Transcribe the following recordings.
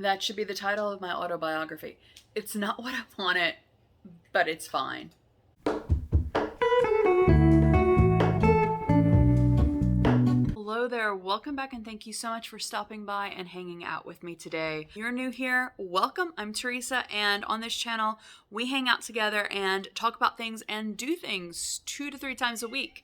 That should be the title of my autobiography. It's not what I wanted, but it's fine. Hello there, welcome back, and thank you so much for stopping by and hanging out with me today. If you're new here, welcome. I'm Theresa, and on this channel we hang out together and talk about things and do things 2 to 3 times a week.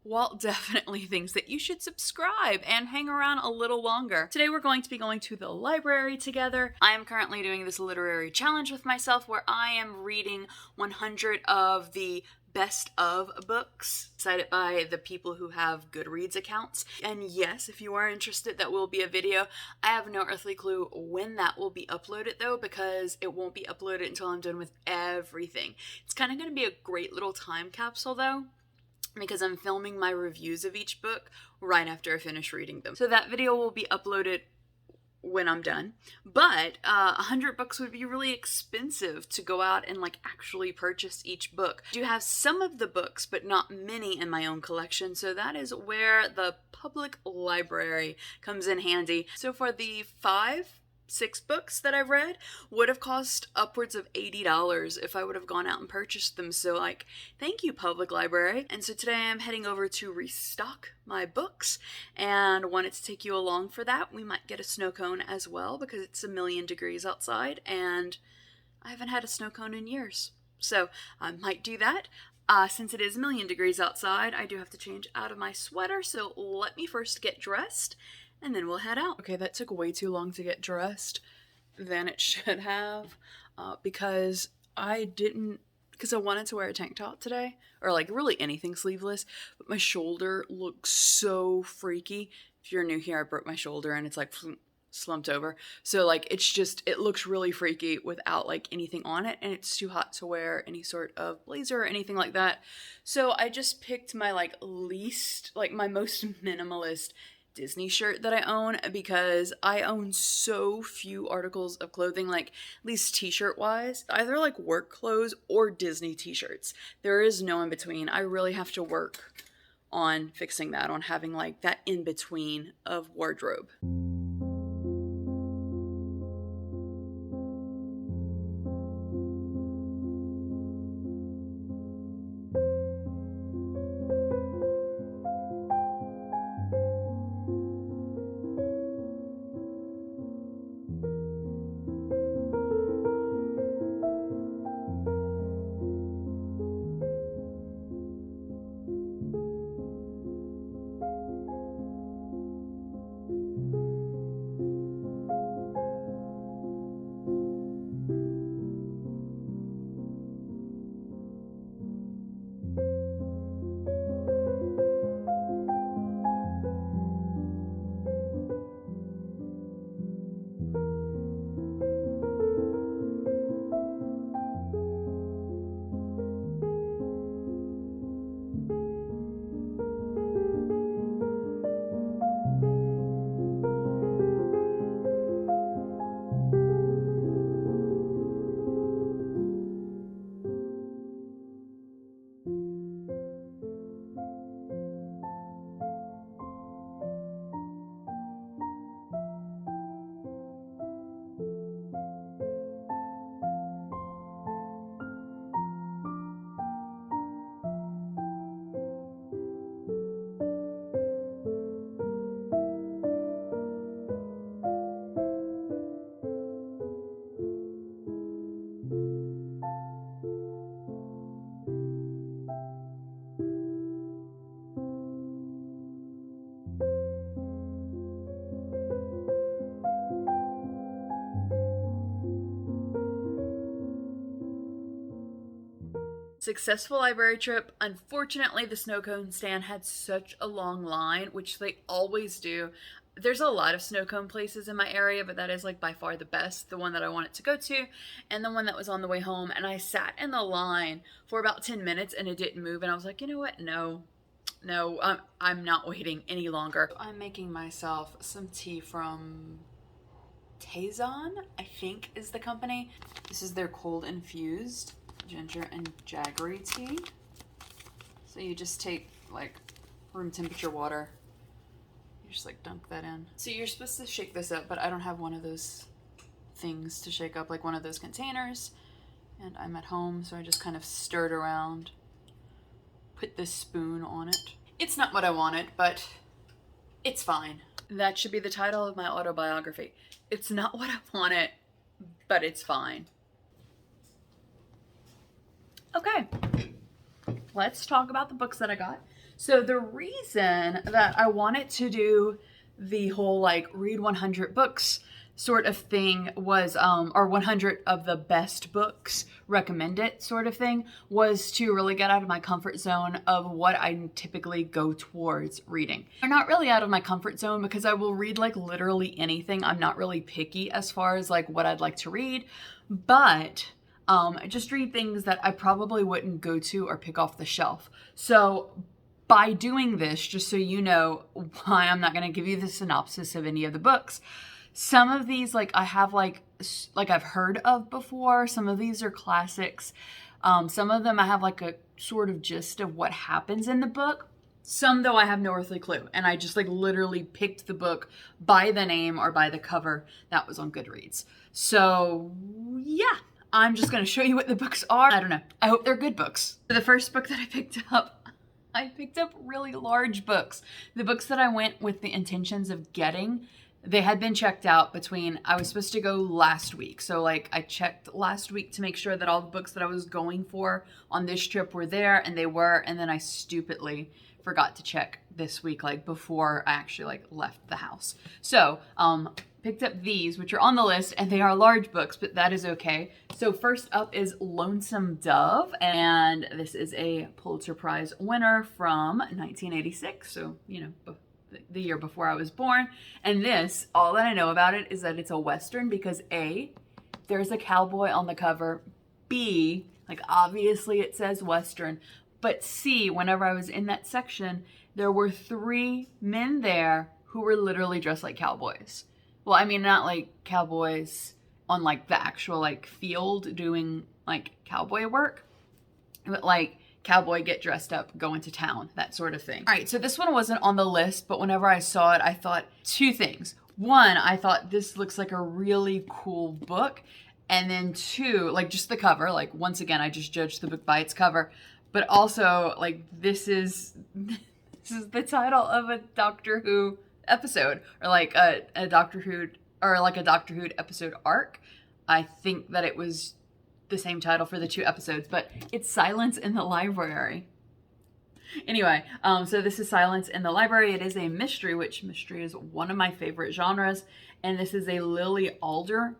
Well, definitely things that you should subscribe and hang around a little longer. Today we're going to be going to the library together. I am currently doing this literary challenge with myself where I am reading 100 of the best of books cited by the people who have Goodreads accounts. And yes, if you are interested, that will be a video. I have no earthly clue when that will be uploaded though, because it won't be uploaded until I'm done with everything. It's kind of going to be a great little time capsule though, because I'm filming my reviews of each book right after I finish reading them. So that video will be uploaded when I'm done. But 100 books would be really expensive to go out and like actually purchase each book. I do have some of the books, but not many in my own collection. So that is where the public library comes in handy. So for the 6 books that I've read would have cost upwards of $80 if I would have gone out and purchased them. So like, thank you, public library. And so today I'm heading over to restock my books, and wanted to take you along for that. We might get a snow cone as well because it's 1,000,000 degrees outside and I haven't had a snow cone in years. So I might do that. Since it is 1,000,000 degrees outside, I do have to change out of my sweater. So let me first get dressed and then we'll head out. Okay, that took way too long to get dressed than it should have, because I wanted to wear a tank top today, or like really anything sleeveless, but my shoulder looks so freaky. If you're new here, I broke my shoulder and it's like slumped over. So like, it looks really freaky without like anything on it, and it's too hot to wear any sort of blazer or anything like that. So I just picked my my most minimalist Disney shirt that I own, because I own so few articles of clothing, like at least t-shirt wise, either like work clothes or Disney t-shirts. There is no in between. I really have to work on fixing that, on having like that in between of wardrobe. Successful library trip. Unfortunately, the snow cone stand had such a long line, which they always do. There's a lot of snow cone places in my area, but that is like by far the best, the one that I wanted to go to, and the one that was on the way home. And I sat in the line for about 10 minutes and it didn't move, and I was like, you know what? No, I'm not waiting any longer. I'm making myself some tea from Tazon, I think is the company. This is their cold infused ginger and jaggery tea. So you just take like room temperature water, you just like dunk that in. So you're supposed to shake this up, but I don't have one of those things to shake up, like one of those containers. And I'm at home, so I just kind of stirred around, put this spoon on it. It's not what I wanted, but it's fine. That should be the title of my autobiography. It's not what I wanted, but it's fine. Okay, let's talk about the books that I got. So the reason that I wanted to do the whole like read 100 books sort of thing was, or 100 of the best books recommended sort of thing, was to really get out of my comfort zone of what I typically go towards reading. I'm not really out of my comfort zone because I will read like literally anything. I'm not really picky as far as like what I'd like to read, but just read things that I probably wouldn't go to or pick off the shelf. So by doing this, just so you know why I'm not going to give you the synopsis of any of the books, some of these, like, I have, like I've heard of before. Some of these are classics. Some of them I have, like, a sort of gist of what happens in the book. Some, though, I have no earthly clue. And I just, like, literally picked the book by the name or by the cover that was on Goodreads. So, yeah. I'm just going to show you what the books are. I don't know. I hope they're good books. For the first book that I picked up really large books. The books that I went with the intentions of getting, they had been checked out between, I was supposed to go last week. So like I checked last week to make sure that all the books that I was going for on this trip were there, and they were. And then I stupidly forgot to check this week, like before I actually like left the house. So, picked up these, which are on the list, and they are large books, but that is okay. So first up is Lonesome Dove, and this is a Pulitzer Prize winner from 1986. So, you know, the year before I was born. And this, all that I know about it is that it's a Western because A, there's a cowboy on the cover. B, like obviously it says Western. But C, whenever I was in that section, there were 3 men there who were literally dressed like cowboys. Well, I mean, not like cowboys on like the actual like field doing like cowboy work, but like cowboy get dressed up, go into town, that sort of thing. All right, so this one wasn't on the list, but whenever I saw it, I thought 2 things. 1, I thought this looks like a really cool book. And then 2, like just the cover, like once again, I just judged the book by its cover, but also like this is the title of a Doctor Who episode, or like a Doctor Who, or like a Doctor Who episode arc. I think that it was the same title for the 2 episodes, but it's Silence in the Library. Anyway, so this is Silence in the Library. It is a mystery, which mystery is one of my favorite genres, and this is a Lily Adler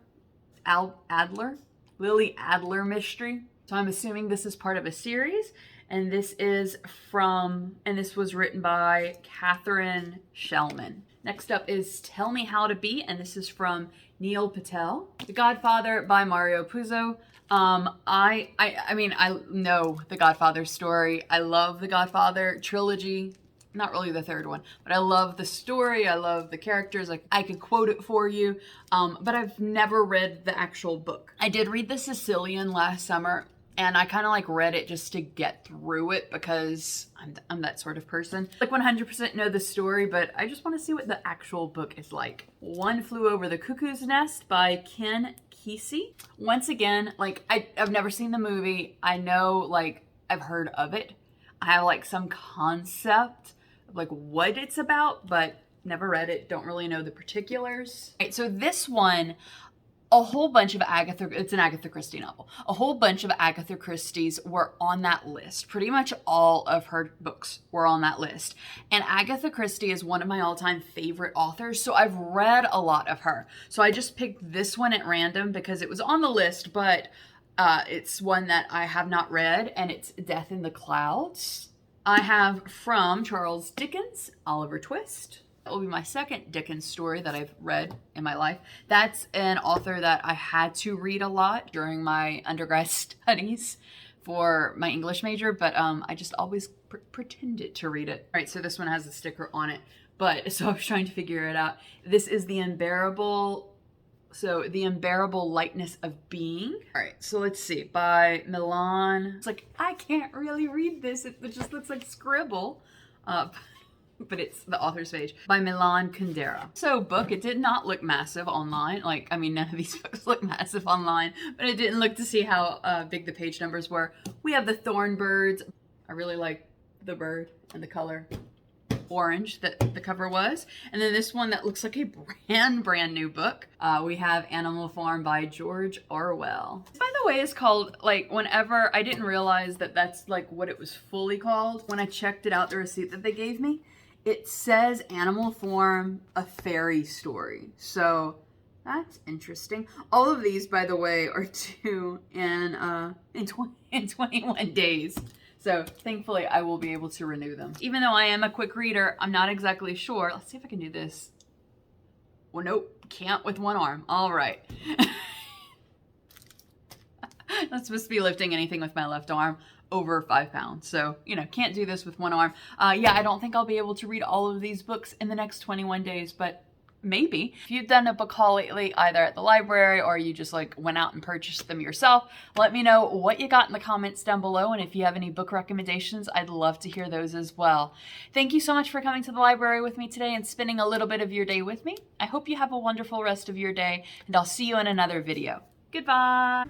mystery. So I'm assuming this is part of a series, and this was written by Catherine Shellman. Next up is Tell Me How to Be, and this is from Neil Patel. The Godfather by Mario Puzo. I mean, I know the Godfather story. I love the Godfather trilogy. Not really the 3rd one, but I love the story. I love the characters. Like, I could quote it for you, but I've never read the actual book. I did read The Sicilian last summer, and I kind of like read it just to get through it because I'm that sort of person. Like 100% know the story, but I just want to see what the actual book is like. One Flew Over the Cuckoo's Nest by Ken Kesey. Once again, like I've never seen the movie. I know, like, I've heard of it. I have like some concept of like what it's about, but never read it. Don't really know the particulars. All right, so this one, it's an Agatha Christie novel. A whole bunch of Agatha Christie's were on that list. Pretty much all of her books were on that list. And Agatha Christie is one of my all-time favorite authors, so I've read a lot of her. So I just picked this one at random because it was on the list, but it's one that I have not read, and it's Death in the Clouds. I have from Charles Dickens, Oliver Twist. That will be my second Dickens story that I've read in my life. That's an author that I had to read a lot during my undergrad studies for my English major, but I just always pretended to read it. All right, so this one has a sticker on it, so I was trying to figure it out. This is The Unbearable Lightness of Being. All right, so let's see, by Milan. It's like, I can't really read this. It just looks like scribble. but it's the author's page, by Milan Kundera. So book, it did not look massive online. Like, I mean, none of these books look massive online, but I didn't look to see how big the page numbers were. We have the thorn birds. I really like the bird and the color orange that the cover was. And then this one that looks like a brand new book. We have Animal Farm by George Orwell. By the way, it's called, like, whenever, I didn't realize that that's like what it was fully called. When I checked it out, the receipt that they gave me, it says Animal Farm, a fairy story. So that's interesting. All of these, by the way, are due in 21 days. So thankfully I will be able to renew them. Even though I am a quick reader, I'm not exactly sure. Let's see if I can do this. Well, nope, can't with one arm. All right. Not supposed to be lifting anything with my left arm over 5 pounds. So, you know, can't do this with one arm. Yeah, I don't think I'll be able to read all of these books in the next 21 days, but maybe. If you've done a book haul lately, either at the library or you just like went out and purchased them yourself, let me know what you got in the comments down below. And if you have any book recommendations, I'd love to hear those as well. Thank you so much for coming to the library with me today and spending a little bit of your day with me. I hope you have a wonderful rest of your day, and I'll see you in another video. Goodbye.